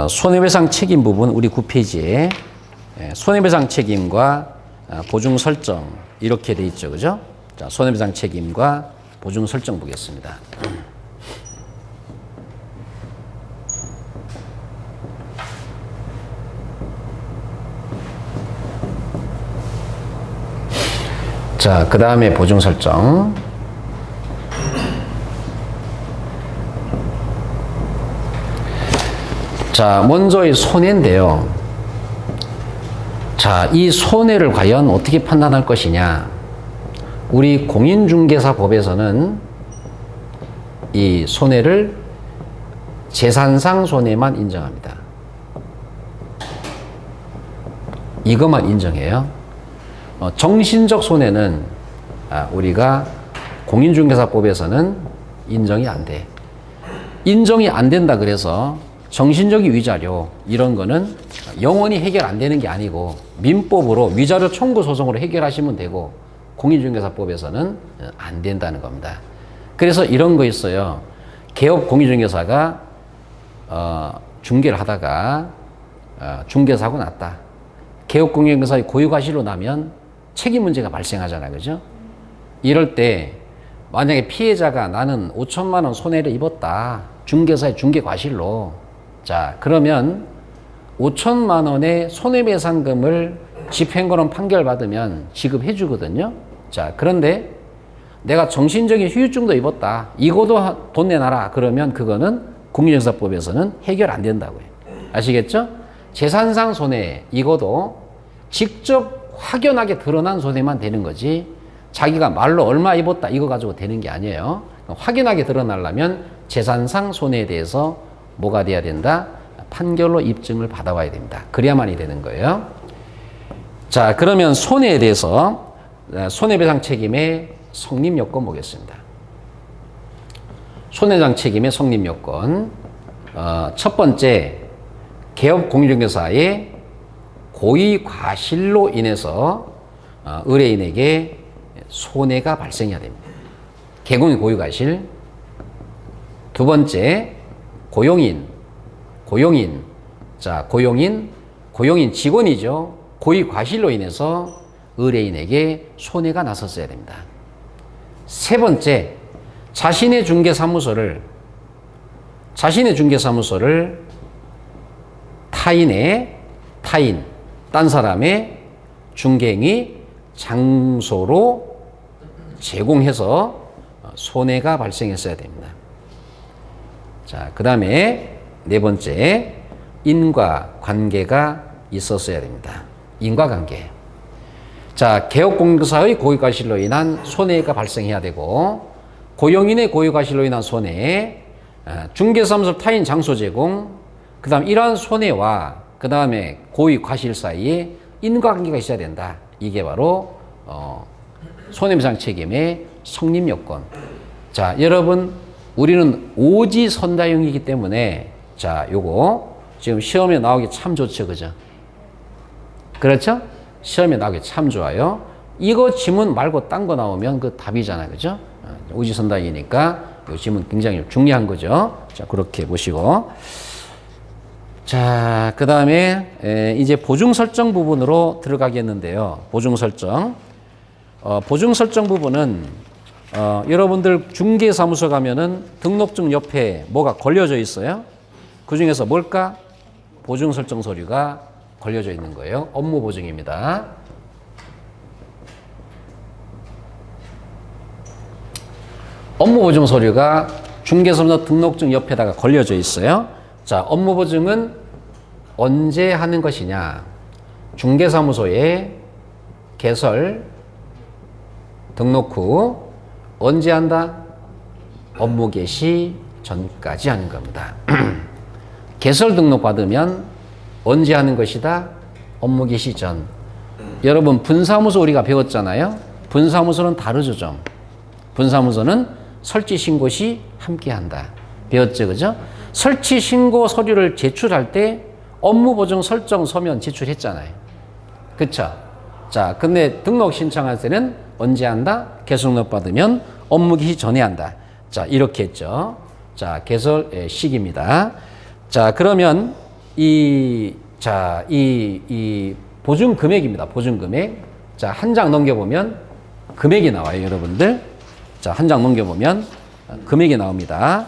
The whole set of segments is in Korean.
손해배상 책임 부분 우리 9페이지에 손해배상 책임과 보증 설정 이렇게 돼 있죠, 그죠? 자, 손해배상 책임과 보증 설정 보겠습니다. 자, 그 다음에 보증 설정. 자, 먼저 이 손해인데요. 자, 이 손해를 과연 어떻게 판단할 것이냐. 우리 공인중개사법에서는 이 손해를 재산상 손해만 인정합니다. 이것만 인정해요. 정신적 손해는 우리가 공인중개사법에서는 인정이 안 돼. 인정이 안 된다 그래서 정신적인 위자료 이런 거는 영원히 해결 안 되는 게 아니고 민법으로 위자료 청구 소송으로 해결하시면 되고 공인중개사법에서는 안 된다는 겁니다. 그래서 이런 거 있어요. 개업 공인중개사가 중개를 하다가 중개사고 났다. 개업 공인중개사의 고유과실로 나면 책임 문제가 발생하잖아요, 그죠? 이럴 때 만약에 피해자가 나는 5천만 원 손해를 입었다. 중개사의 중개과실로. 자, 그러면 5천만 원의 손해배상금을 집행검은 판결받으면 지급해 주거든요. 자, 그런데 내가 정신적인 후유증도 입었다. 이거도 돈 내놔라. 그러면 그거는 공인중개사법에서는 해결 안 된다고요. 아시겠죠? 재산상 손해 이거도 직접 확연하게 드러난 손해만 되는 거지 자기가 말로 얼마 입었다 이거 가지고 되는 게 아니에요. 확연하게 드러나려면 재산상 손해에 대해서 뭐가 돼야 된다? 판결로 입증을 받아와야 됩니다. 그래야만이 되는 거예요. 자, 그러면 손해에 대해서 손해배상 책임의 성립 요건 보겠습니다. 손해배상 책임의 성립 요건 첫 번째, 개업 공인중개사의 고의 과실로 인해서 의뢰인에게 손해가 발생해야 됩니다. 개공의 고의 과실. 두 번째, 고용인. 자, 고용인 직원이죠. 고의 과실로 인해서 의뢰인에게 손해가 났었어야 됩니다. 세 번째, 자신의 중개사무소를 딴 사람의 중개행위 장소로 제공해서 손해가 발생했어야 됩니다. 자, 그 다음에 네 번째, 인과관계가 있었어야 됩니다. 인과관계. 자, 개업공인중개사의 고의과실로 인한 손해가 발생해야 되고, 고용인의 고의과실로 인한 손해, 중개사무소 타인 장소 제공, 그 다음 이러한 손해와 그 다음에 고의과실 사이에 인과관계가 있어야 된다. 이게 바로 손해배상 책임의 성립 요건. 자, 여러분 우리는 오지선다형이기 때문에 자, 요거 지금 시험에 나오기 참 좋죠, 그죠? 그렇죠? 시험에 나오기 참 좋아요. 이거 지문 말고 딴 거 나오면 그 답이잖아요, 그죠? 오지선다형이니까 이 지문 굉장히 중요한 거죠. 자, 그렇게 보시고. 자, 그 다음에 이제 보증 설정 부분으로 들어가겠는데요. 보증 설정. 보증 설정 부분은 여러분들 중개사무소 가면은 등록증 옆에 뭐가 걸려져 있어요. 그 중에서 뭘까? 보증 설정 서류가 걸려져 있는 거예요. 업무 보증입니다. 업무 보증 서류가 중개사무소 등록증 옆에다가 걸려져 있어요. 자, 업무 보증은 언제 하는 것이냐? 중개사무소에 개설, 등록 후 언제 한다? 업무 개시 전까지 하는 겁니다. 개설 등록 받으면 언제 하는 것이다? 업무 개시 전. 여러분 분사무소 우리가 배웠잖아요. 분사무소는 다르죠, 좀. 분사무소는 설치 신고 시 함께 한다. 배웠죠, 그죠? 설치 신고 서류를 제출할 때 업무 보증 설정 서면 제출했잖아요. 그쵸? 자, 근데 등록 신청할 때는 언제 한다? 개설 등록 받으면 업무 개시 전에 한다. 자, 이렇게 했죠. 자, 개설식입니다. 자, 그러면 이 보증 금액입니다. 보증 금액. 자, 한 장 넘겨보면 금액이 나와요, 여러분들. 자, 한 장 넘겨보면 금액이 나옵니다.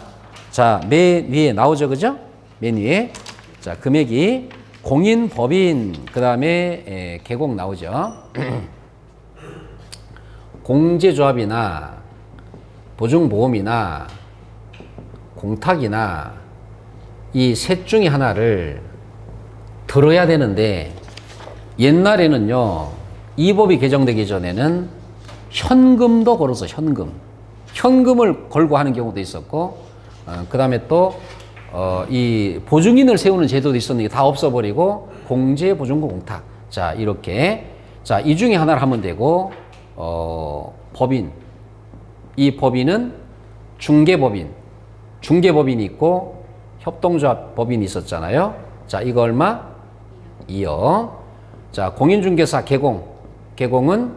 자, 맨 위에 나오죠, 그죠? 맨 위에. 자, 금액이 공인, 법인, 그 다음에 계곡 나오죠. 공제조합이나 보증보험이나 공탁이나 이 셋 중에 하나를 들어야 되는데 옛날에는요, 이 법이 개정되기 전에는 현금도 걸어서 현금을 걸고 하는 경우도 있었고, 그 다음에 또 이 보증인을 세우는 제도도 있었는데 다 없어버리고 공제, 보증금, 공탁. 자, 이렇게. 자, 이 중에 하나를 하면 되고, 법인. 이 법인은 중개법인이 있고 협동조합 법인이 있었잖아요. 자, 이거 얼마? 2억. 자, 공인중개사 개공은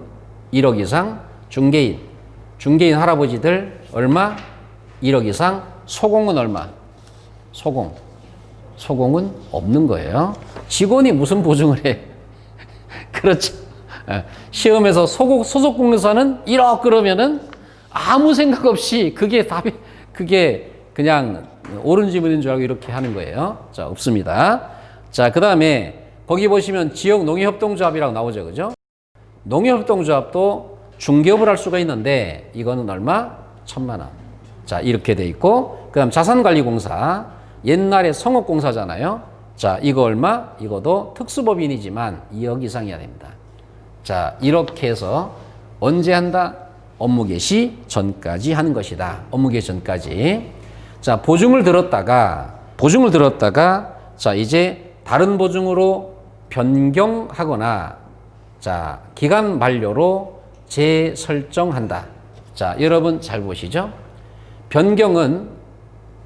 1억 이상. 중개인 할아버지들 얼마? 1억 이상. 소공은 얼마? 소공은 없는 거예요. 직원이 무슨 보증을 해? 그렇죠. 시험에서 소속공사는 1억 그러면은 아무 생각 없이 그게 그냥 옳은 질문인 줄 알고 이렇게 하는 거예요. 자, 없습니다. 자, 그 다음에 거기 보시면 지역 농협협동조합이라고 나오죠, 그죠? 농협협동조합도 중개업을 할 수가 있는데 이거는 얼마? 1,000만 원. 자, 이렇게 돼 있고, 그 다음 자산관리공사, 옛날에 성업공사잖아요. 자, 이거 얼마? 이것도 특수법인이지만 2억 이상이어야 됩니다. 자, 이렇게 해서 언제 한다? 업무 개시 전까지 하는 것이다. 업무 개시 전까지. 자, 보증을 들었다가 자, 이제 다른 보증으로 변경하거나 자, 기간 만료로 재설정한다. 자, 여러분 잘 보시죠. 변경은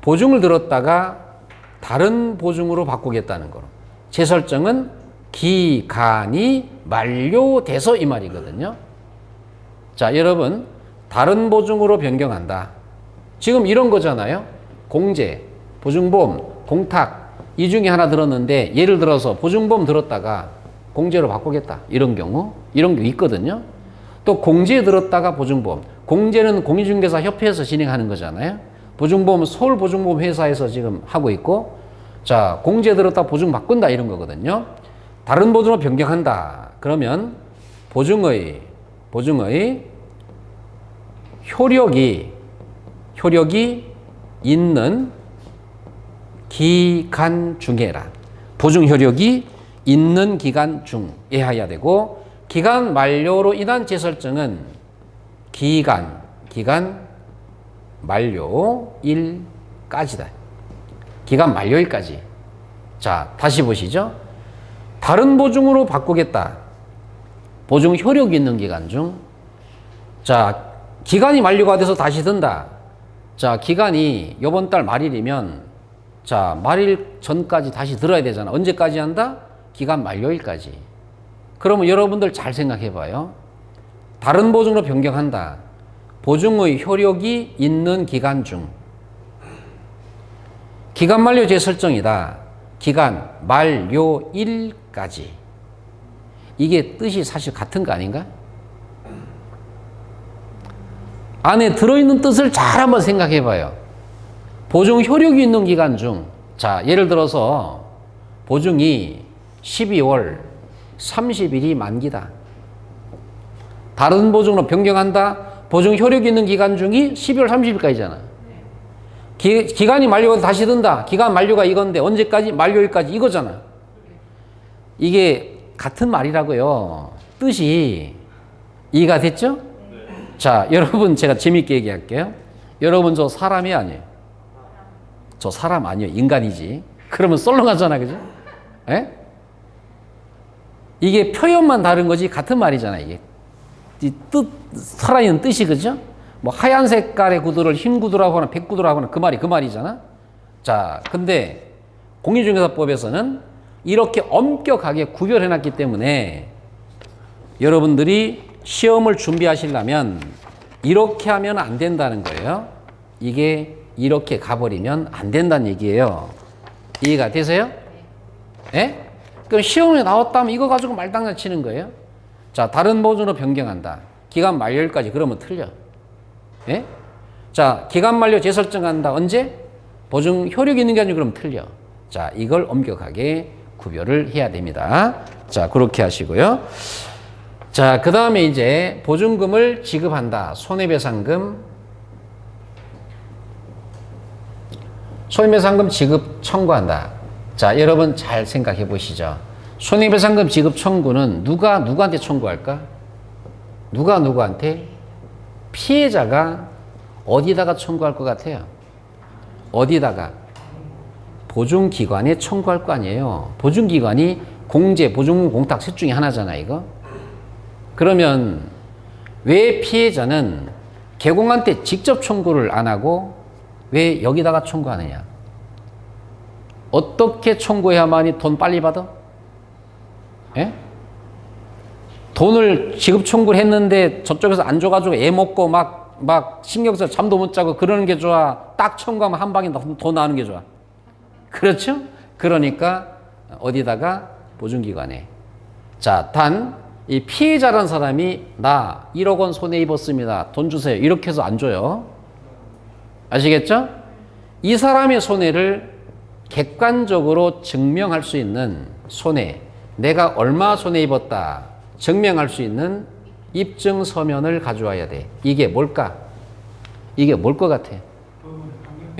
보증을 들었다가 다른 보증으로 바꾸겠다는 거로. 재설정은 기간이 만료돼서 이 말이거든요. 자, 여러분, 다른 보증으로 변경한다. 지금 이런 거잖아요. 공제, 보증보험, 공탁, 이 중에 하나 들었는데 예를 들어서 보증보험 들었다가 공제로 바꾸겠다. 이런 경우 있거든요. 또 공제에 들었다가 보증보험. 공제는 공인중개사 협회에서 진행하는 거잖아요. 보증보험은 서울보증보험 회사에서 지금 하고 있고, 자, 공제 들었다 보증 바꾼다 이런 거거든요. 다른 보증으로 변경한다. 그러면 보증의 효력이 있는 기간 중에라. 보증 효력이 있는 기간 중에 해야 되고, 기간 만료로 인한 재설정은 기간 만료일까지다. 기간 만료일까지. 자, 다시 보시죠. 다른 보증으로 바꾸겠다. 보증 효력이 있는 기간 중. 자, 기간이 만료가 돼서 다시 든다. 자, 기간이 이번 달 말일이면 자, 말일 전까지 다시 들어야 되잖아. 언제까지 한다? 기간 만료일까지. 그러면 여러분들 잘 생각해 봐요. 다른 보증으로 변경한다. 보증의 효력이 있는 기간 중. 기간 만료 재설정이다. 기간 만료일까지. 이게 뜻이 사실 같은 거 아닌가? 안에 들어있는 뜻을 잘 한번 생각해 봐요. 보증 효력이 있는 기간 중. 자, 예를 들어서 보증이 12월 30일이 만기다. 다른 보증으로 변경한다. 보증 효력이 있는 기간 중이 12월 30일까지잖아. 기간이 만료가 다시 든다. 기간 만료가 이건데 언제까지? 만료일까지 이거잖아. 이게 같은 말이라고요. 뜻이 이해가 됐죠? 자, 여러분 제가 재밌게 얘기할게요. 여러분 저 사람이 아니에요. 저 사람 아니에요. 인간이지. 그러면 썰렁하잖아. 그죠? 에? 이게 표현만 다른 거지 같은 말이잖아. 이게 이 뜻, 살아있는 뜻이. 그죠? 뭐 하얀 색깔의 구두를 흰 구두라고 하거나 백구두라고 하거나 그 말이잖아. 자, 근데 공인중개사법에서는 이렇게 엄격하게 구별해놨기 때문에 여러분들이 시험을 준비하시려면 이렇게 하면 안 된다는 거예요. 이게 이렇게 가버리면 안 된다는 얘기예요. 이해가 되세요? 예? 그럼 시험에 나왔다면 이거 가지고 말장난 치는 거예요. 자, 다른 보존으로 변경한다. 기간 만료일까지 그러면 틀려. 예? 자, 기간 만료 재설정한다. 언제? 보증 효력이 있는 게 아니고 그러면 틀려. 자, 이걸 엄격하게 구별을 해야 됩니다. 자, 그렇게 하시고요. 자, 그 다음에 이제 보증금을 지급한다. 손해배상금. 손해배상금 지급 청구한다. 자, 여러분 잘 생각해 보시죠. 손해배상금 지급 청구는 누가 누구한테 청구할까? 누가 누구한테? 피해자가 어디다가 청구할 것 같아요? 어디다가? 보증기관에 청구할 거 아니에요. 보증기관이 공제, 보증금, 공탁 셋 중에 하나잖아, 이거. 그러면 왜 피해자는 개공한테 직접 청구를 안 하고 왜 여기다가 청구하느냐? 어떻게 청구해야만이 돈 빨리 받아? 예? 돈을 지급 청구를 했는데 저쪽에서 안 줘가지고 애 먹고 막 신경 써서 잠도 못 자고 그러는 게 좋아? 딱 청구하면 한 방에 돈 나오는 게 좋아? 그렇죠? 그러니까 어디다가? 보증기관에. 자, 단 이 피해자라는 사람이 나 1억 원 손해 입었습니다. 돈 주세요. 이렇게 해서 안 줘요. 아시겠죠? 이 사람의 손해를 객관적으로 증명할 수 있는 손해, 내가 얼마 손해 입었다 증명할 수 있는 입증 서면을 가져와야 돼. 이게 뭘까? 이게 뭘 것 같아?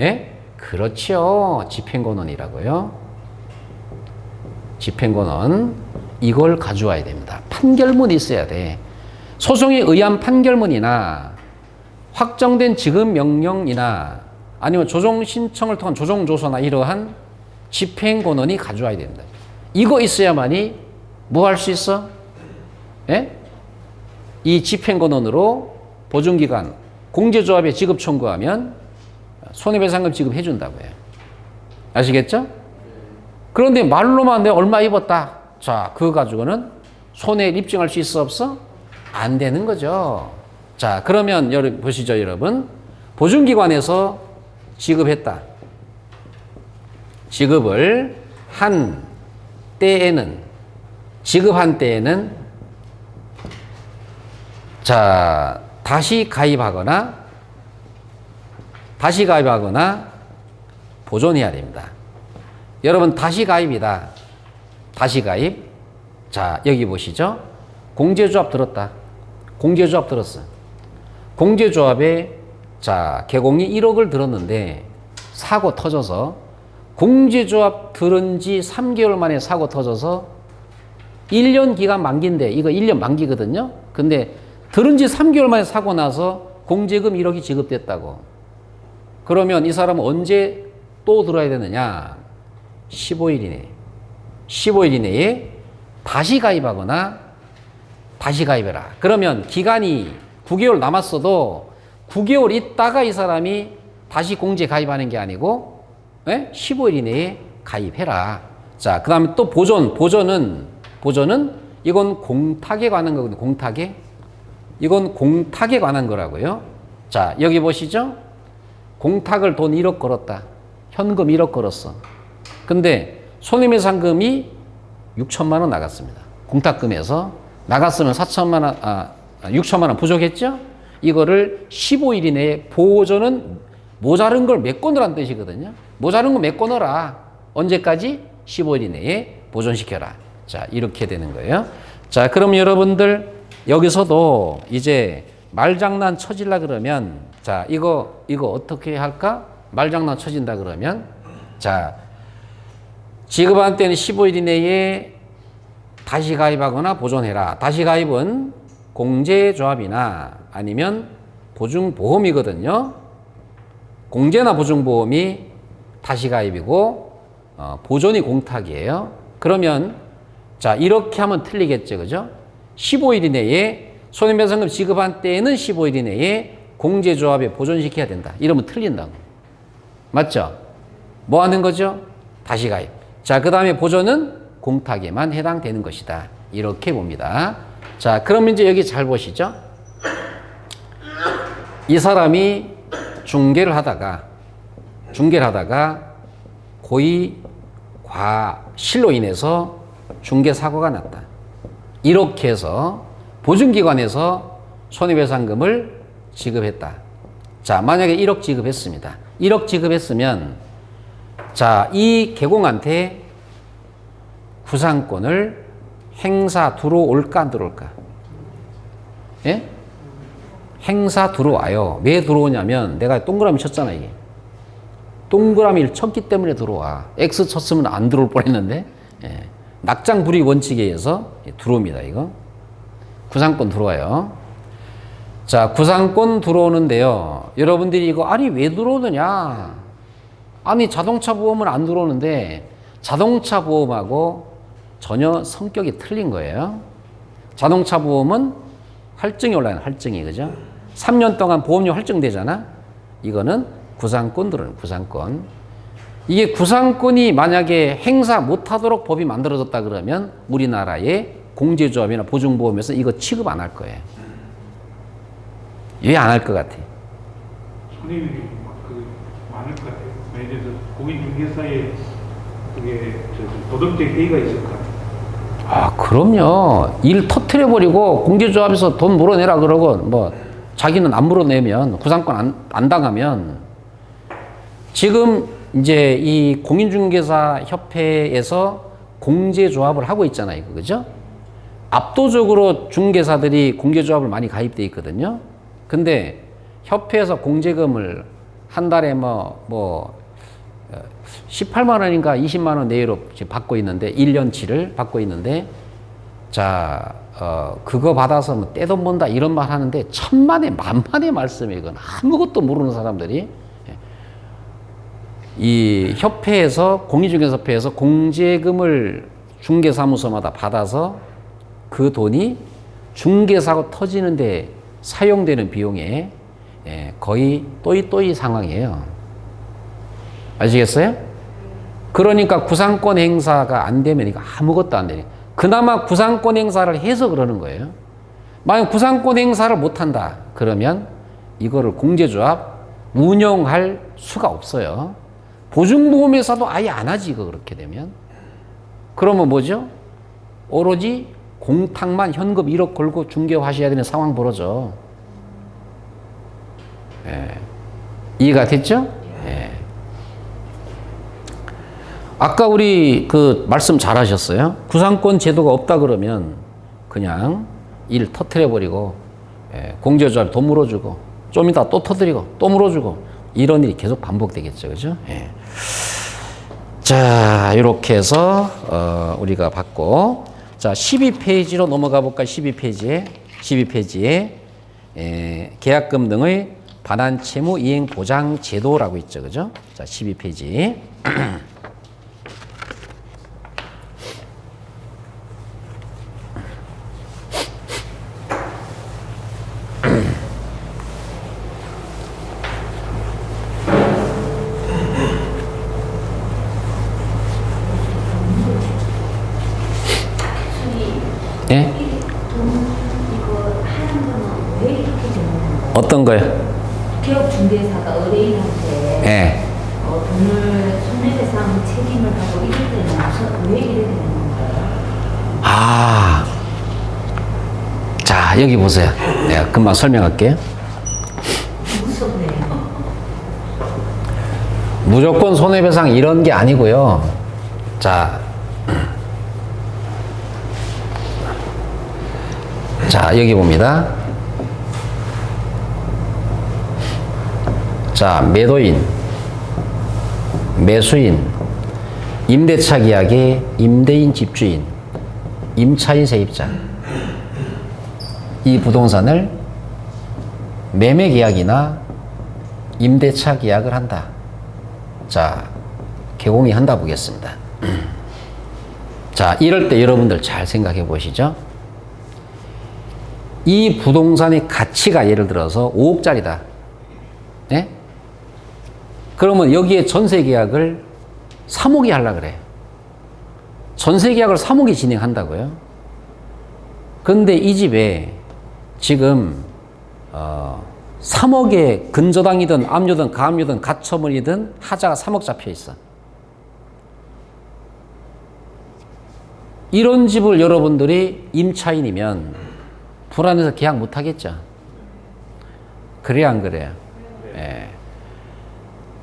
예? 그렇죠. 집행권원이라고요. 집행권원. 이걸 가져와야 됩니다. 판결문이 있어야 돼. 소송에 의한 판결문이나 확정된 지급 명령이나 아니면 조정 신청을 통한 조정 조서나 이러한 집행권원이 가져와야 됩니다. 이거 있어야만이 뭐 할 수 있어? 예? 이 집행권원으로 보증기관, 공제조합에 지급 청구하면 손해배상금 지급해 준다고요. 아시겠죠? 그런데 말로만 내가 얼마 입었다. 자, 그거 가지고는 손해를 입증할 수 있어 없어? 안 되는 거죠. 자, 그러면 여러분 보시죠, 여러분. 보증기관에서 지급했다. 지급을 한 때에는, 지급한 때에는 자, 다시 가입하거나 보존해야 됩니다. 여러분, 다시 가입이다. 다시 가입. 자, 여기 보시죠. 공제조합 들었다. 공제조합 들었어. 공제조합에 자, 개공이 1억을 들었는데 사고 터져서 공제조합 들은 지 3개월 만에 사고 터져서 1년 기간 만기인데 이거 1년 만기거든요. 근데 들은 지 3개월 만에 사고 나서 공제금 1억이 지급됐다고. 그러면 이 사람은 언제 또 들어야 되느냐? 15일 이내. 15일 이내에 다시 가입하거나 다시 가입해라. 그러면 기간이 9개월 남았어도 9개월 있다가 이 사람이 다시 공제 가입하는 게 아니고 15일 이내에 가입해라. 자, 그 다음에 또 보전은 이건 공탁에 관한 거거든요. 공탁에. 이건 공탁에 관한 거라고요. 자, 여기 보시죠. 공탁을 돈 1억 걸었다. 현금 1억 걸었어. 근데 손해배상금이 6천만 원 나갔습니다. 공탁금에서 나갔으면 6천만 원 부족했죠? 이거를 15일 이내에 보전은 모자른 걸 메꿔넣으라는 뜻이거든요. 모자른 거 메꿔넣어라. 언제까지? 15일 이내에 보존시켜라. 자, 이렇게 되는 거예요. 자, 그럼 여러분들 여기서도 이제 말장난 쳐질라 그러면 자, 이거 어떻게 할까? 말장난 쳐진다 그러면 자, 지급한 때는 15일 이내에 다시 가입하거나 보존해라. 다시 가입은 공제조합이나 아니면 보증보험이거든요. 공제나 보증보험이 다시 가입이고 보존이 공탁이에요. 그러면 자, 이렇게 하면 틀리겠죠. 그죠? 15일 이내에 손해배상금 지급한 때에는 15일 이내에 공제조합에 보존시켜야 된다. 이러면 틀린다고. 맞죠? 뭐 하는 거죠? 다시 가입. 자, 그 다음에 보존은 공탁에만 해당되는 것이다. 이렇게 봅니다. 자, 그럼 이제 여기 잘 보시죠. 이 사람이 중개를 하다가 고의 과실로 인해서 중개 사고가 났다. 이렇게 해서 보증기관에서 손해배상금을 지급했다. 자, 만약에 1억 지급했습니다. 1억 지급했으면 자, 이 개공한테 구상권을 행사 들어올까 안 들어올까? 예? 행사 들어와요. 왜 들어오냐면 내가 동그라미 쳤잖아, 이게. 동그라미를 쳤기 때문에 들어와. X 쳤으면 안 들어올 뻔했는데, 예. 낙장 불이익 원칙에 의해서 들어옵니다, 이거. 구상권 들어와요. 자, 구상권 들어오는데요. 여러분들이 이거, 아니, 왜 들어오느냐? 아니, 자동차 보험은 안 들어오는데, 자동차 보험하고 전혀 성격이 틀린 거예요. 자동차 보험은 할증이 올라요, 할증이. 그죠? 3년 동안 보험료 할증되잖아? 이거는 구상권 들어오는 구상권. 이게 구상권이 만약에 행사 못하도록 법이 만들어졌다 그러면 우리나라의 공제조합이나 보증보험에서 이거 취급 안 할 거예요. 왜 안 할 것 같아? 손해율이 많을 것 같아요. 예를 들어서 공인중개사에 그게 도덕적 해이가 있을 것 같아요. 아, 그럼요. 일 터트려버리고 공제조합에서 돈 물어내라 그러고 뭐 자기는 안 물어내면 구상권 안 당하면 지금 이제 이 공인중개사 협회에서 공제조합을 하고 있잖아요. 그죠? 압도적으로 중개사들이 공제조합을 많이 가입돼 있거든요. 근데 협회에서 공제금을 한 달에 18만 원인가 20만 원 내외로 지금 받고 있는데 1년치를 받고 있는데 자, 그거 받아서 뭐 떼돈 번다 이런 말 하는데 천만에 만만의 말씀이에요. 이건 아무것도 모르는 사람들이 이 협회에서 공인중개사협회에서 공제금을 중개사무소마다 받아서 그 돈이 중개사고 터지는데 사용되는 비용에 거의 또이 상황이에요. 아시겠어요? 그러니까 구상권 행사가 안 되면 이거 아무것도 안 되니. 그나마 구상권 행사를 해서 그러는 거예요. 만약 구상권 행사를 못한다 그러면 이거를 공제조합 운영할 수가 없어요. 보증보험회사도 아예 안 하지, 이거 그렇게 되면. 그러면 뭐죠? 오로지 공탁만 현금 1억 걸고 중개하셔야 되는 상황 벌어져. 예. 이해가 됐죠? 예. 아까 우리 그 말씀 잘 하셨어요. 구상권 제도가 없다 그러면 그냥 일 터트려버리고, 공제조합 돈 물어주고, 좀 이따 또 터뜨리고, 또 물어주고, 이런 일이 계속 반복되겠죠. 그죠? 예. 자, 이렇게 해서, 우리가 봤고, 자, 12페이지로 넘어가 볼까요? 12페이지에, 계약금 등의 반환 채무 이행 보장 제도라고 있죠. 그죠? 자, 12페이지. 예? 어떤 거요? 기업 중개사가 의뢰인한테 돈을 손해배상 책임을 하고 이럴 때는 왜 이래 되는 건가요? 아, 자, 여기 보세요. 내가 금방 설명할게요. 무섭네요. 무조건 손해배상 이런 게 아니고요. 자, 여기 봅니다. 자, 매도인, 매수인, 임대차 계약의 임대인, 집주인, 임차인, 세입자. 이 부동산을 매매 계약이나 임대차 계약을 한다. 자, 개공이 한다 보겠습니다. 자, 이럴 때 여러분들 잘 생각해 보시죠. 이 부동산의 가치가 예를 들어서 5억짜리다. 예? 그러면 여기에 전세 계약을 3억이 하려고 그래. 전세 계약을 3억이 진행한다고요? 근데 이 집에 지금 3억에 근저당이든 압류든 가압류든 가처분이든 하자가 3억 잡혀 있어. 이런 집을 여러분들이 임차인이면 불안해서 계약 못 하겠죠. 그래야 안 그래요? 예.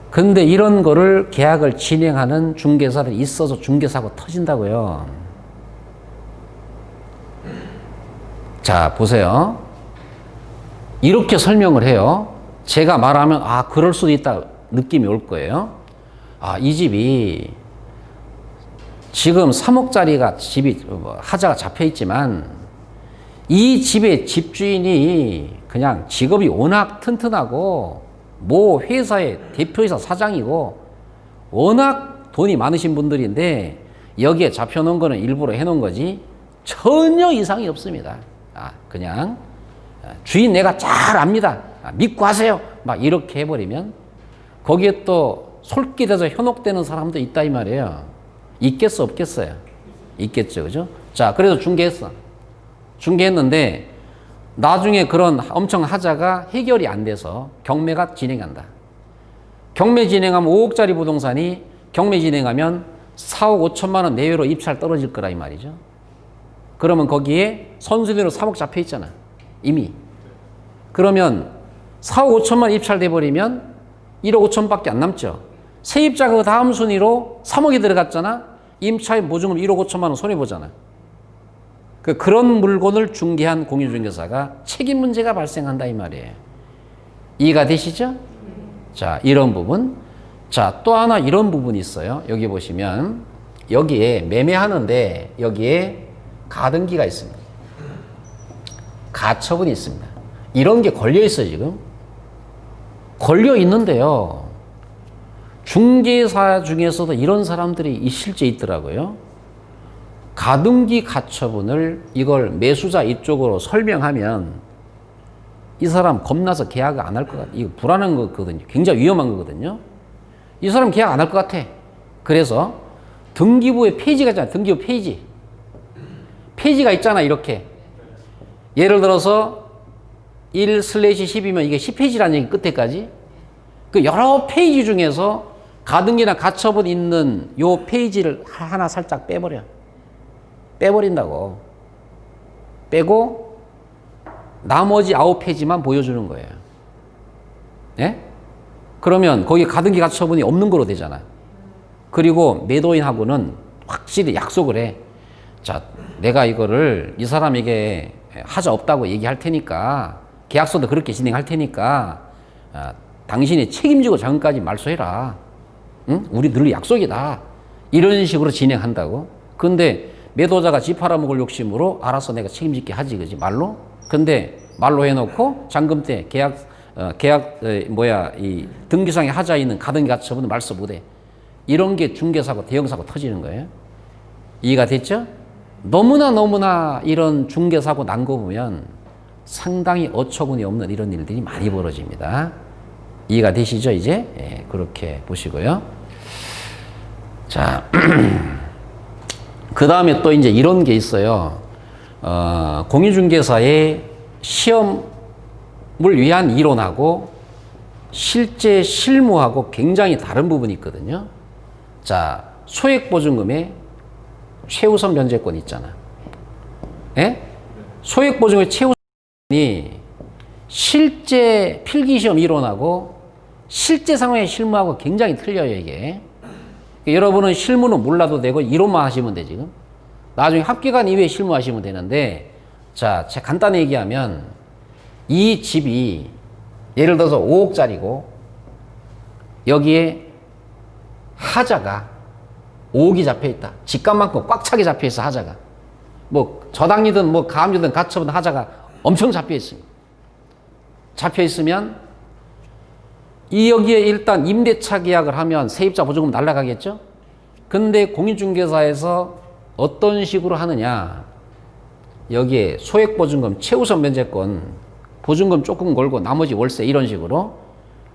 근데 이런 거를 계약을 진행하는 중개사들이 있어서 중개사고 터진다고요. 자, 보세요. 이렇게 설명을 해요. 제가 말하면, 아, 그럴 수도 있다 느낌이 올 거예요. 아, 이 집이 지금 3억짜리가 집이 하자가 잡혀 있지만 이 집의 집주인이 그냥 직업이 워낙 튼튼하고 모 회사의 대표이사 사장이고 워낙 돈이 많으신 분들인데 여기에 잡혀놓은 거는 일부러 해놓은 거지 전혀 이상이 없습니다. 아, 그냥 주인 내가 잘 압니다. 믿고 하세요. 막 이렇게 해버리면 거기에 또 솔깃해서 현혹되는 사람도 있다 이 말이에요. 있겠어 없겠어요? 있겠죠. 그죠? 자, 그래서 중개했어. 중개했는데 나중에 그런 엄청 하자가 해결이 안 돼서 경매가 진행한다. 경매 진행하면 5억짜리 부동산이 경매 진행하면 4억 5천만 원 내외로 입찰 떨어질 거라 이 말이죠. 그러면 거기에 선수대로 3억 잡혀 있잖아. 이미. 그러면 4억 5천만 원 입찰돼 버리면 1억 5천밖에 안 남죠. 세입자가 그 다음 순위로 3억이 들어갔잖아. 임차인 보증금 1억 5천만 원 손해보잖아. 그런 물건을 중개한 공인중개사가 책임 문제가 발생한다 이 말이에요. 이해가 되시죠? 자, 이런 부분. 자, 또 하나 이런 부분이 있어요. 여기 보시면 여기에 매매하는데 여기에 가등기가 있습니다. 가처분이 있습니다. 이런 게 걸려 있어요 지금. 걸려 있는데요. 중개사 중에서도 이런 사람들이 실제 있더라고요. 가등기 가처분을 이걸 매수자 이쪽으로 설명하면 이 사람 겁나서 계약을 안 할 것 같아. 이거 불안한 거거든요. 굉장히 위험한 거거든요. 이 사람 계약 안 할 것 같아. 그래서 등기부에 페이지가 있잖아. 등기부 페이지. 페이지가 있잖아. 이렇게. 예를 들어서 1/10이면 이게 10페이지라는 얘기 끝에까지. 그 여러 페이지 중에서 가등기나 가처분 있는 요 페이지를 하나 살짝 빼버려. 빼버린다고. 빼고 나머지 9페이지만 보여주는 거예요. 예? 그러면 거기 가등기 가처분이 없는 거로 되잖아. 그리고 매도인하고는 확실히 약속을 해. 자, 내가 이거를 이 사람에게 하자 없다고 얘기할 테니까 계약서도 그렇게 진행할 테니까 당신이 책임지고 작년까지 말소해라. 응? 우리 늘 약속이다. 이런 식으로 진행한다고. 근데 매도자가 집 팔아먹을 욕심으로 알아서 내가 책임질게 하지, 그지? 말로? 근데 말로 해놓고 잔금 때 이 등기상에 하자 있는 가등기 가처분은 말소 못해. 이런 게 중개사고 대형사고 터지는 거예요. 이해가 됐죠? 너무나 이런 중개사고 난 거 보면 상당히 어처구니 없는 이런 일들이 많이 벌어집니다. 이해가 되시죠, 이제? 예, 그렇게 보시고요. 자. 그 다음에 또 이제 이런 게 있어요. 공인중개사의 시험을 위한 이론하고 실제 실무하고 굉장히 다른 부분이 있거든요. 자, 소액보증금의 최우선 면제권 있잖아. 예? 소액보증금의 최우선이 실제 필기시험 이론하고 실제 상황의 실무하고 굉장히 틀려요, 이게. 여러분은 실무는 몰라도 되고 이론만 하시면 돼 지금. 나중에 합격한 이후에 실무하시면 되는데 자, 제가 간단히 얘기하면 이 집이 예를 들어서 5억짜리고 여기에 하자가 5억이 잡혀있다. 집값만큼 꽉 차게 잡혀있어 하자가. 뭐 저당이든 뭐 가압류든 가처분 하자가 엄청 잡혀있습니다. 잡혀있으면 이 여기에 일단 임대차 계약을 하면 세입자 보증금 날라가겠죠? 근데 공인중개사에서 어떤 식으로 하느냐. 여기에 소액보증금, 최우선 면제권, 보증금 조금 걸고 나머지 월세 이런 식으로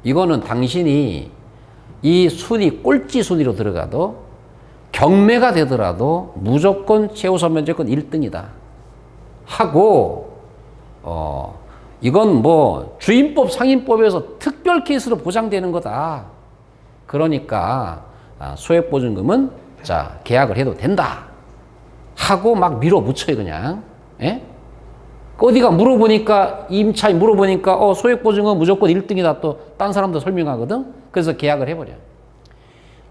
이거는 당신이 이 순위 꼴찌 순위로 들어가도 경매가 되더라도 무조건 최우선 면제권 1등이다 하고 이건 뭐 주임법, 상임법에서 특별 케이스로 보장되는 거다. 그러니까 소액보증금은 자 계약을 해도 된다 하고 막 밀어붙여요 그냥. 예? 어디가 물어보니까 임차인 물어보니까 소액보증금 무조건 1등이다 또 딴 사람도 설명하거든. 그래서 계약을 해버려.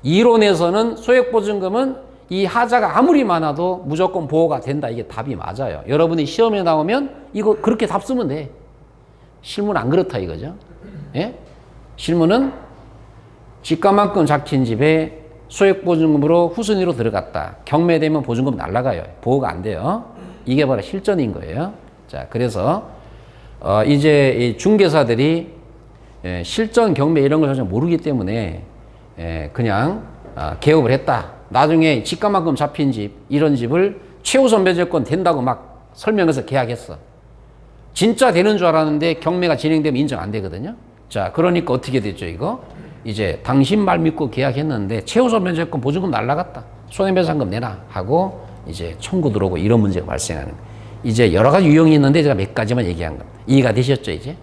이론에서는 소액보증금은 이 하자가 아무리 많아도 무조건 보호가 된다. 이게 답이 맞아요. 여러분이 시험에 나오면 이거 그렇게 답 쓰면 돼. 실무는 안 그렇다 이거죠. 예? 실무는 집값만큼 잡힌 집에 소액보증금으로 후순위로 들어갔다. 경매되면 보증금 날라가요. 보호가 안 돼요. 이게 바로 실전인 거예요. 자, 그래서 이제 이 중개사들이 실전 경매 이런 걸 전혀 모르기 때문에 그냥 개업을 했다. 나중에 집값만큼 잡힌 집, 이런 집을 최우선 매제권 된다고 막 설명해서 계약했어. 진짜 되는 줄 알았는데 경매가 진행되면 인정 안 되거든요. 자, 그러니까 어떻게 됐죠, 이거? 이제 당신 말 믿고 계약했는데 최우선 면제권 보증금 날라갔다. 손해배상금 내놔 하고 이제 청구 들어오고 이런 문제가 발생하는 거예요. 이제 여러 가지 유형이 있는데 제가 몇 가지만 얘기한 겁니다. 이해가 되셨죠, 이제?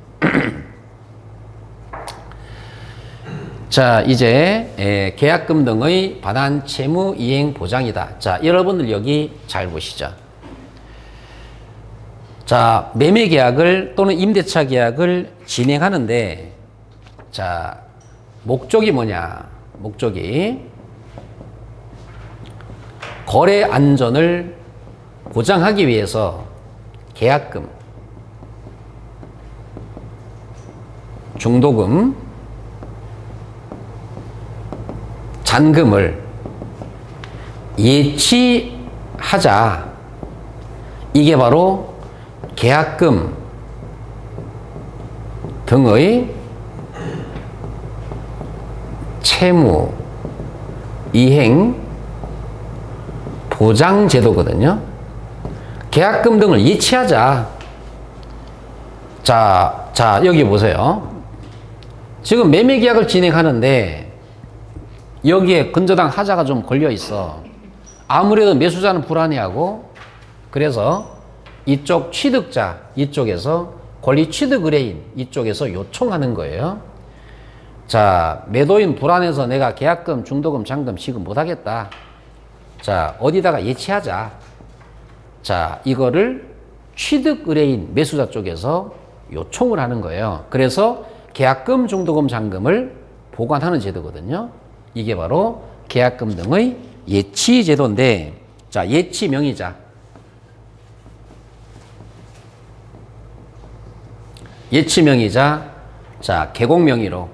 자, 이제 계약금 등의 반환 채무 이행 보장이다. 자, 여러분들 여기 잘 보시죠. 자, 매매 계약을 또는 임대차 계약을 진행하는데 자, 목적이 뭐냐? 목적이 거래 안전을 보장하기 위해서 계약금, 중도금, 잔금을 예치하자. 이게 바로 계약금 등의 채무 이행 보장 제도거든요. 계약금 등을 예치하자. 자, 여기 보세요. 지금 매매 계약을 진행하는데 여기에 근저당 하자가 좀 걸려 있어. 아무래도 매수자는 불안해하고 그래서 이쪽 취득자 이쪽에서 권리 취득 의뢰인 이쪽에서 요청하는 거예요. 자, 매도인 불안해서 내가 계약금, 중도금, 잔금 지급 못하겠다. 자, 어디다가 예치하자. 자, 이거를 취득 의뢰인 매수자 쪽에서 요청을 하는 거예요. 그래서 계약금, 중도금, 잔금을 보관하는 제도거든요. 이게 바로 계약금 등의 예치 제도인데, 자, 예치 명의자. 예치 명의자, 자, 계곡 명의로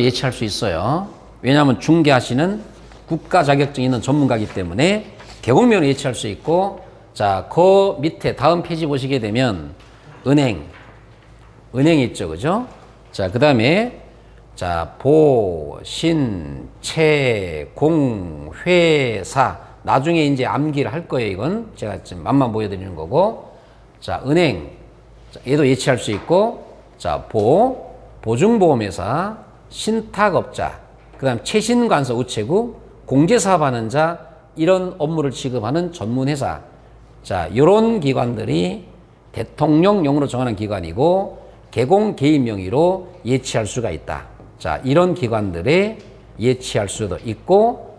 예치할 수 있어요. 왜냐하면 중개하시는 국가 자격증 있는 전문가이기 때문에 계곡 명의로 예치할 수 있고, 자, 그 밑에 다음 페이지 보시게 되면 은행이 있죠, 그죠? 자, 그 다음에 자, 보, 신, 채, 공, 회사. 나중에 이제 암기를 할 거예요, 이건. 제가 지금 맛만 보여드리는 거고. 자, 은행. 자, 얘도 예치할 수 있고. 자, 보증보험회사, 신탁업자. 그 다음 최신관서 우체국, 공제사업하는 자, 이런 업무를 취급하는 전문회사. 자, 요런 기관들이 대통령령으로 정하는 기관이고, 개공 개인 명의로 예치할 수가 있다. 자, 이런 기관들에 예치할 수도 있고,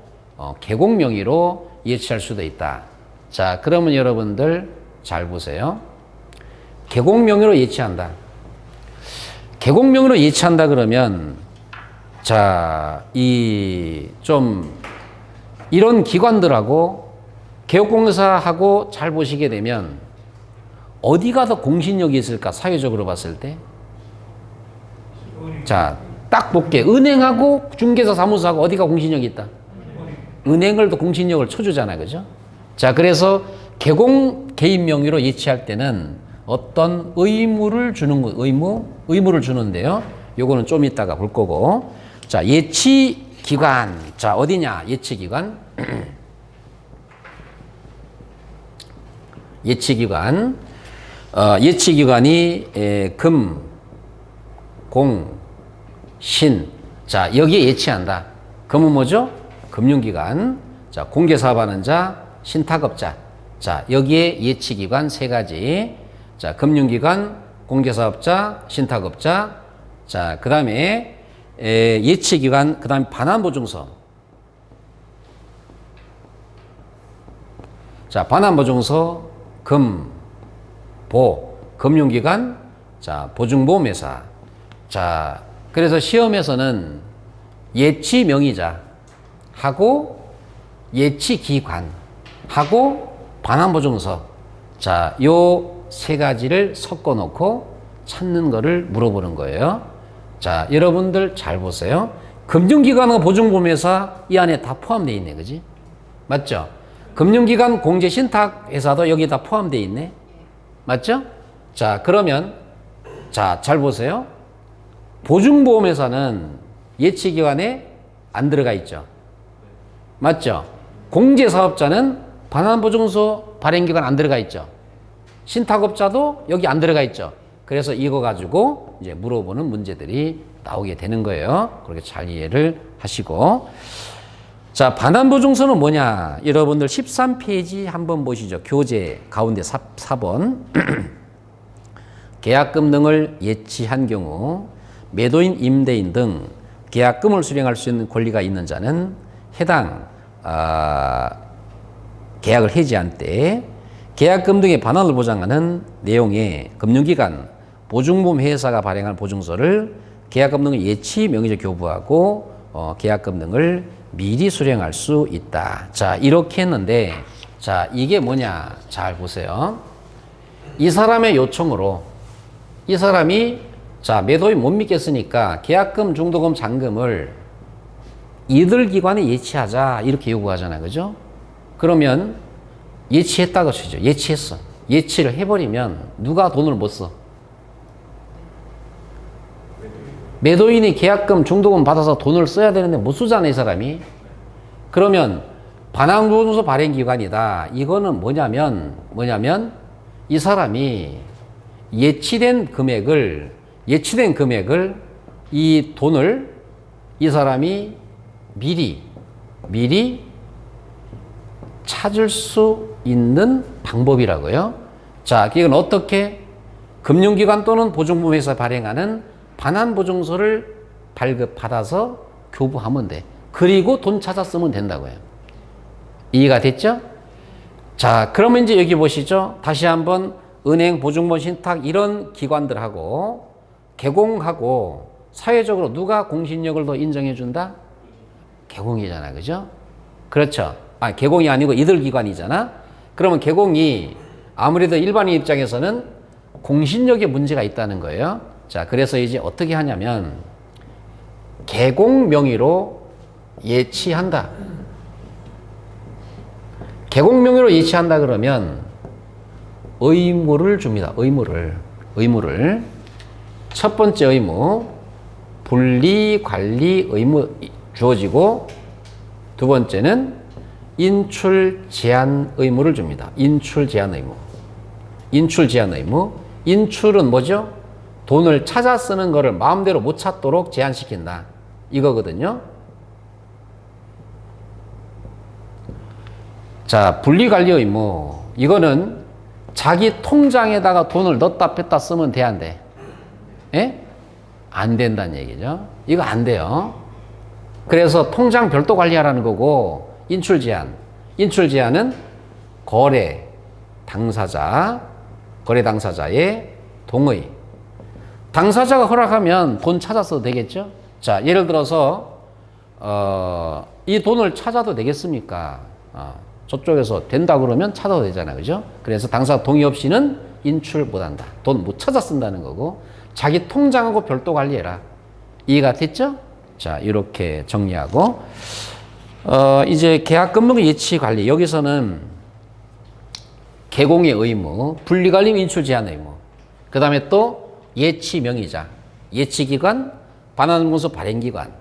계곡 명의로 예치할 수도 있다. 자, 그러면 여러분들 잘 보세요. 계곡 명의로 예치한다. 계곡 명의로 예치한다 그러면, 자, 이런 기관들하고 개업공사하고 잘 보시게 되면 어디가 더 공신력이 있을까? 사회적으로 봤을 때. 자, 딱 볼게. 은행하고 중개사 사무소하고 어디가 공신력이 있다? 은행을 더 공신력을 쳐주잖아요. 그죠? 자, 그래서 개공 개인 명의로 예치할 때는 어떤 의무를 주는 거, 의무를 주는데요. 요거는 좀 이따가 볼 거고. 자, 예치 기관. 자, 어디냐? 예치 기관. 예치 기관. 예치 기관이 금, 공, 신. 자, 여기에 예치한다. 금은 뭐죠? 금융기관. 자, 공개사업하는 자, 신탁업자. 자, 여기에 예치기관 세 가지. 자, 금융기관, 공제사업자, 신탁업자, 자, 그 다음에 예치기관, 그 다음에 반환보증서. 자, 반환보증서, 금융기관, 자, 보증보험회사. 자, 그래서 시험에서는 예치명의자 하고 예치기관 하고 반환보증서. 자, 요 세 가지를 섞어 놓고 찾는 거를 물어보는 거예요. 자, 여러분들 잘 보세요. 금융기관과 보증보험회사 이 안에 다 포함되어 있네, 그지? 맞죠? 금융기관 공제신탁회사도 여기 다 포함되어 있네. 맞죠? 자, 그러면 자, 잘 보세요. 보증보험회사는 예치기관에 안 들어가 있죠. 맞죠? 공제사업자는 반환보증서 발행기관 안 들어가 있죠. 신탁업자도 여기 안 들어가 있죠. 그래서 이거 가지고 이제 물어보는 문제들이 나오게 되는 거예요. 그렇게 잘 이해를 하시고. 자, 반환보증서는 뭐냐? 여러분들 13페이지 한번 보시죠. 교재 가운데 4번. 계약금 등을 예치한 경우 매도인, 임대인 등 계약금을 수령할 수 있는 권리가 있는 자는 해당 계약을 해지한 때 계약금 등의 반환을 보장하는 내용의 금융기관, 보증보험 회사가 발행한 보증서를 계약금 등을 예치 명의로 교부하고 계약금 등을 미리 수령할 수 있다. 자, 이렇게 했는데, 자, 이게 뭐냐? 잘 보세요. 이 사람의 요청으로 이 사람이 자, 매도인 못 믿겠으니까 계약금, 중도금, 잔금을 이들 기관에 예치하자 이렇게 요구하잖아요. 그죠? 그러면 예치했다고 치죠. 예치했어. 예치를 해버리면 누가 돈을 못 써? 매도인이 계약금, 중도금 받아서 돈을 써야 되는데 못 쓰잖아요, 이 사람이. 그러면 반환보증서 발행기관이다. 이거는 뭐냐면 이 사람이 예치된 금액을 이 돈을 이 사람이 미리 찾을 수 있는 방법이라고요. 자, 이건 어떻게? 금융기관 또는 보증보험회사 발행하는 반환보증서를 발급받아서 교부하면 돼. 그리고 돈 찾아 쓰면 된다고요. 이해가 됐죠? 자, 그러면 이제 여기 보시죠. 다시 한번 은행, 보증보험, 신탁 이런 기관들하고 개공하고 사회적으로 누가 공신력을 더 인정해 준다? 개공이잖아. 그죠? 그렇죠. 개공이 아니고 이들 기관이잖아. 그러면 개공이 아무래도 일반인 입장에서는 공신력에 문제가 있다는 거예요. 자, 그래서 이제 어떻게 하냐면 개공 명의로 예치한다. 개공 명의로 예치한다 그러면 의무를 줍니다. 의무를. 첫 번째 의무, 분리 관리 의무 주어지고, 두 번째는 인출 제한 의무를 줍니다. 인출 제한 의무. 인출은 뭐죠? 돈을 찾아 쓰는 거를 마음대로 못 찾도록 제한시킨다. 이거거든요. 자, 분리관리 의무. 이거는 자기 통장에다가 돈을 넣었다 뺐다 쓰면 돼, 안 돼? 예? 안 된다는 얘기죠. 이거 안 돼요. 그래서 통장 별도 관리하라는 거고, 인출 제한은 거래 당사자의 동의. 당사자가 허락하면 돈 찾아서 되겠죠? 자, 예를 들어서, 이 돈을 찾아도 되겠습니까? 저쪽에서 된다 그러면 찾아도 되잖아요. 그죠? 그래서 당사자 동의 없이는 인출 못 한다. 돈 못 찾아 쓴다는 거고, 자기 통장하고 별도 관리해라. 이해가 됐죠? 자, 이렇게 정리하고, 이제 계약금융 예치 관리. 여기서는 개공의 의무, 분리관리 인출 제한 의무, 그 다음에 또 예치 명의자, 예치기관, 반환보증서 발행기관.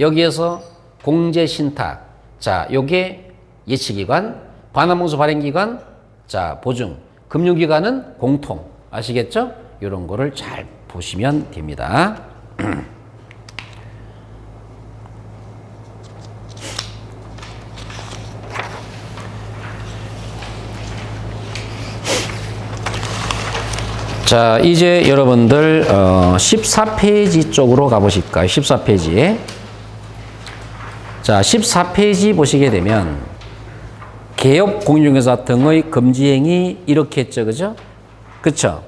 여기에서 공제신탁. 자, 요게 예치기관, 반환보증서 발행기관, 자, 보증. 금융기관은 공통. 아시겠죠? 이런 거를 잘 보시면 됩니다. 자, 이제 여러분들 14페이지 쪽으로 가보실까요? 14페이지에. 자, 14페이지 보시게 되면 개업 공인중개사 등의 금지행위 이렇게 했죠, 그죠? 그쵸?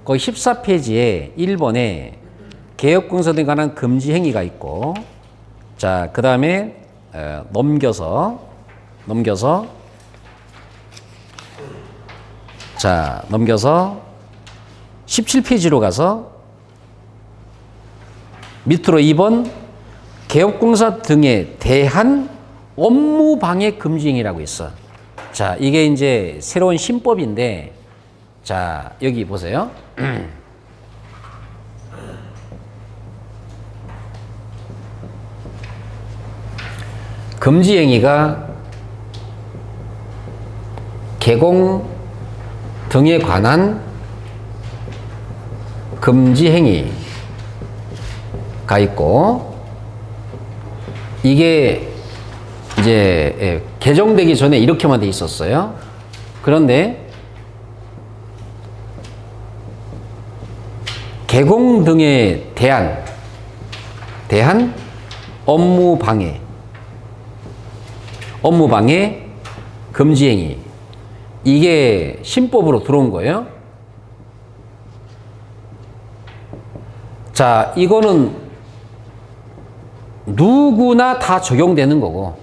거기 14페이지에 1번에 개업 공인중개사 등에 관한 금지행위가 있고, 자, 그 다음에 넘겨서 자, 넘겨서 17페이지로 가서 밑으로 2번 개업공사 등에 대한 업무방해 금지행위라고 있어. 자, 이게 이제 새로운 신법인데, 자, 여기 보세요. 금지행위가 개공 등에 관한 금지행위가 있고, 이게 이제 개정되기 전에 이렇게만 돼 있었어요. 그런데 개공 등에 대한 업무방해 금지행위, 이게 신법으로 들어온 거예요. 자, 이거는 누구나 다 적용되는 거고,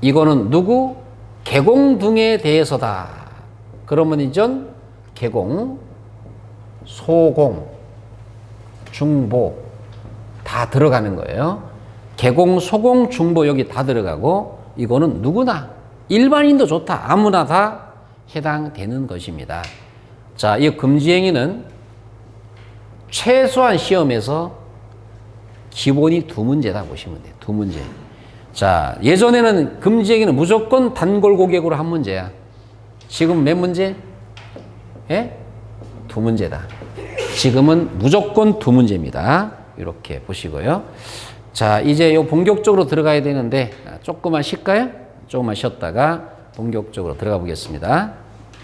이거는 누구? 개공 등에 대해서다. 그러면 이전 개공, 소공, 중보 다 들어가는 거예요. 개공, 소공, 중보 여기 다 들어가고, 이거는 누구나, 일반인도 좋다, 아무나 다 해당되는 것입니다. 자, 이 금지행위는 최소한 시험에서 기본이 2문제다 보시면 돼요. 2문제. 자, 예전에는 금지행위는 무조건 단골 고객으로 한 문제야. 지금 몇 문제? 예? 2문제다. 지금은 무조건 2문제입니다. 이렇게 보시고요. 자, 이제 요 본격적으로 들어가야 되는데 조금만 쉴까요? 조금만 쉬었다가 본격적으로 들어가 보겠습니다.